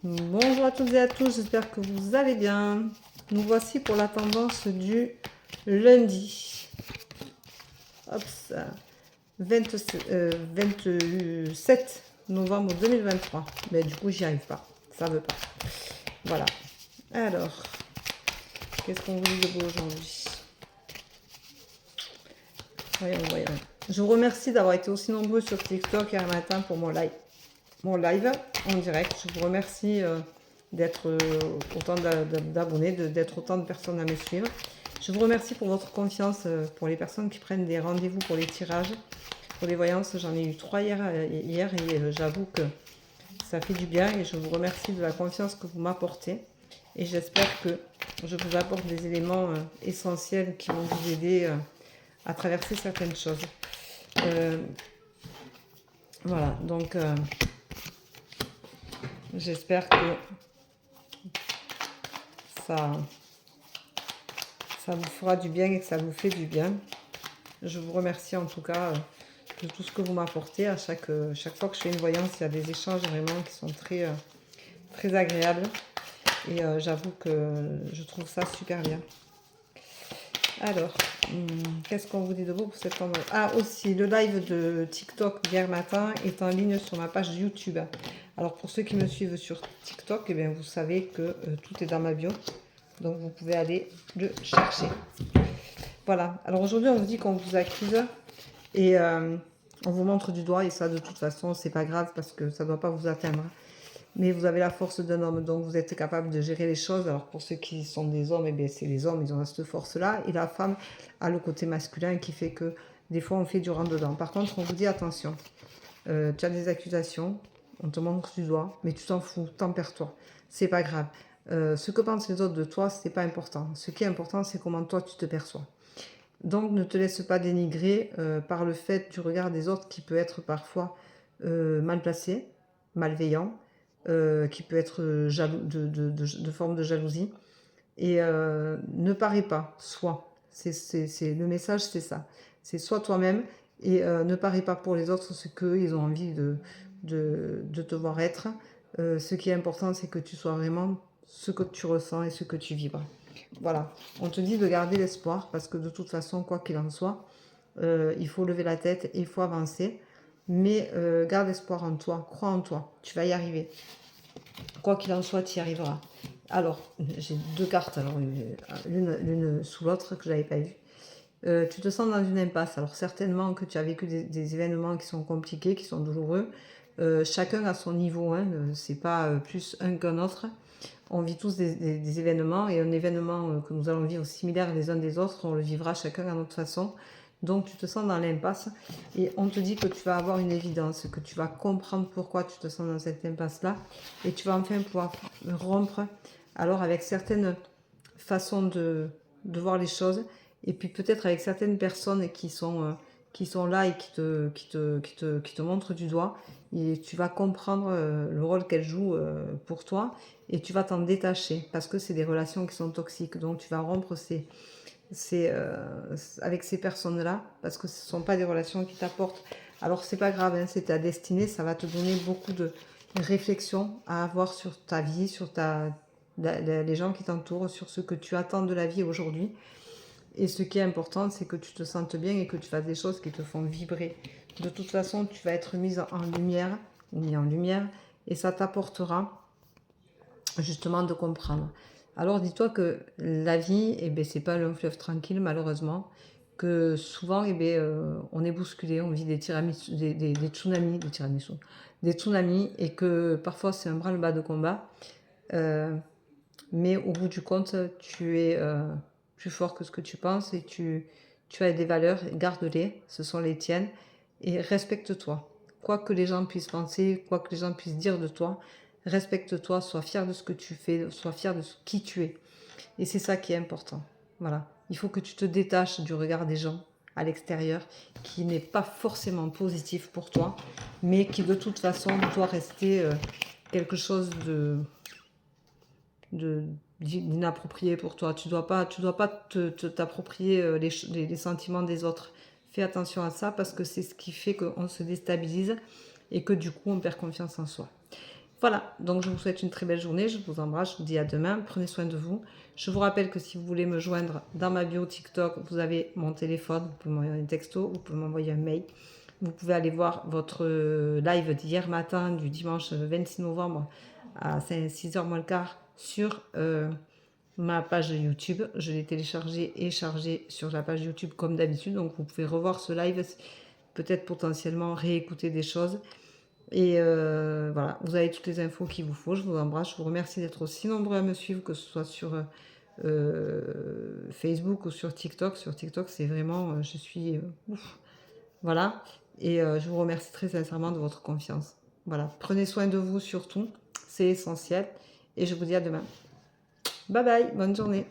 Bonjour à toutes et à tous, j'espère que vous allez bien. Nous voici pour la tendance du lundi. Hop, ça. 27 novembre 2023. Mais du coup, j'y arrive pas. Ça veut pas. Voilà. Alors, qu'est-ce qu'on vous dit de beau aujourd'hui? Voyons. Je vous remercie d'avoir été aussi nombreux sur TikTok hier matin pour mon live en direct. Je vous remercie d'être autant d'abonnés, d'être autant de personnes à me suivre. Je vous remercie pour votre confiance, pour les personnes qui prennent des rendez-vous pour les tirages, pour les voyances. J'en ai eu 3 hier et j'avoue que ça fait du bien et je vous remercie de la confiance que vous m'apportez. Et j'espère que je vous apporte des éléments essentiels qui vont vous aider à traverser certaines choses. Voilà, donc j'espère que ça vous fera du bien et que ça vous fait du bien. Je vous remercie en tout cas de tout ce que vous m'apportez. À chaque fois que je fais une voyance, il y a des échanges vraiment qui sont très, très agréables. Et j'avoue que je trouve ça super bien. Alors, qu'est-ce qu'on vous dit de beau pour cette tendance? Ah, aussi, le live de TikTok d'hier matin est en ligne sur ma page YouTube. Alors, pour ceux qui me suivent sur TikTok, eh bien, vous savez que tout est dans ma bio. Donc, vous pouvez aller le chercher. Voilà. Alors, aujourd'hui, on vous dit qu'on vous accuse et on vous montre du doigt. Et ça, de toute façon, c'est pas grave parce que ça ne doit pas vous atteindre. Mais vous avez la force d'un homme, donc vous êtes capable de gérer les choses. Alors pour ceux qui sont des hommes, eh bien c'est les hommes, ils ont cette force-là. Et la femme a le côté masculin qui fait que des fois on fait du rentre-dedans. Par contre, on vous dit attention, tu as des accusations, on te montre du doigt, mais tu t'en fous, tempère-toi. C'est pas grave. Ce que pensent les autres de toi, c'est pas important. Ce qui est important, c'est comment toi tu te perçois. Donc ne te laisse pas dénigrer par le fait du regard des autres qui peut être parfois mal placé, malveillant, qui peut être jaloux, de forme de jalousie. Et ne parais pas, sois. Le message, c'est ça. C'est sois toi-même et ne parais pas pour les autres ce qu'ils ont envie de te voir être. Ce qui est important, c'est que tu sois vraiment ce que tu ressens et ce que tu vibres. Voilà. On te dit de garder l'espoir parce que de toute façon, quoi qu'il en soit, il faut lever la tête et il faut avancer. Mais garde espoir en toi, crois en toi, tu vas y arriver. Quoi qu'il en soit, tu y arriveras. Alors, j'ai deux cartes, alors l'une sous l'autre que je n'avais pas vue. Tu te sens dans une impasse. Alors certainement que tu as vécu des événements qui sont compliqués, qui sont douloureux. Chacun à son niveau, hein, c'est pas plus un qu'un autre. On vit tous des événements et un événement que nous allons vivre similaire les uns des autres, on le vivra chacun à notre façon. Donc tu te sens dans l'impasse et on te dit que tu vas avoir une évidence, que tu vas comprendre pourquoi tu te sens dans cette impasse-là et tu vas enfin pouvoir rompre alors avec certaines façons de voir les choses et puis peut-être avec certaines personnes qui sont là et qui te montrent du doigt et tu vas comprendre le rôle qu'elles jouent pour toi et tu vas t'en détacher parce que c'est des relations qui sont toxiques. Donc tu vas rompre avec ces personnes-là parce que ce ne sont pas des relations qui t'apportent. Alors c'est pas grave, hein, c'est ta destinée, ça va te donner beaucoup de réflexion à avoir sur ta vie, sur les gens qui t'entourent, sur ce que tu attends de la vie aujourd'hui. Et ce qui est important, c'est que tu te sentes bien et que tu fasses des choses qui te font vibrer. De toute façon, tu vas être mise en lumière, ou mis en lumière, et ça t'apportera justement de comprendre. Alors dis-toi que la vie, eh ben, c'est pas un long fleuve tranquille malheureusement, que souvent on est bousculé, on vit des tsunamis, des tsunamis et que parfois c'est un branle-bas de combat. Mais au bout du compte, tu es plus fort que ce que tu penses et tu as des valeurs, garde-les, ce sont les tiennes et respecte-toi. Quoi que les gens puissent penser, quoi que les gens puissent dire de toi, respecte-toi, sois fier de ce que tu fais, sois fier de qui tu es. Et c'est ça qui est important. Voilà. Il faut que tu te détaches du regard des gens à l'extérieur, qui n'est pas forcément positif pour toi, mais qui de toute façon doit rester quelque chose d'inapproprié pour toi. Tu dois pas t'approprier les sentiments des autres. Fais attention à ça parce que c'est ce qui fait qu'on se déstabilise et que du coup on perd confiance en soi. Voilà, donc je vous souhaite une très belle journée, je vous embrasse, je vous dis à demain, prenez soin de vous. Je vous rappelle que si vous voulez me joindre dans ma bio TikTok, vous avez mon téléphone, vous pouvez m'envoyer un texto, vous pouvez m'envoyer un mail. Vous pouvez aller voir votre live d'hier matin, du dimanche 26 novembre à 6h moins le quart sur ma page YouTube. Je l'ai téléchargé et chargé sur la page YouTube comme d'habitude, donc vous pouvez revoir ce live, peut-être potentiellement réécouter des choses. Et voilà, vous avez toutes les infos qu'il vous faut. Je vous embrasse. Je vous remercie d'être aussi nombreux à me suivre, que ce soit sur Facebook ou sur TikTok. Sur TikTok, c'est vraiment, je suis ouf. Voilà. Et je vous remercie très sincèrement de votre confiance. Voilà. Prenez soin de vous surtout. C'est essentiel. Et je vous dis à demain. Bye bye. Bonne journée.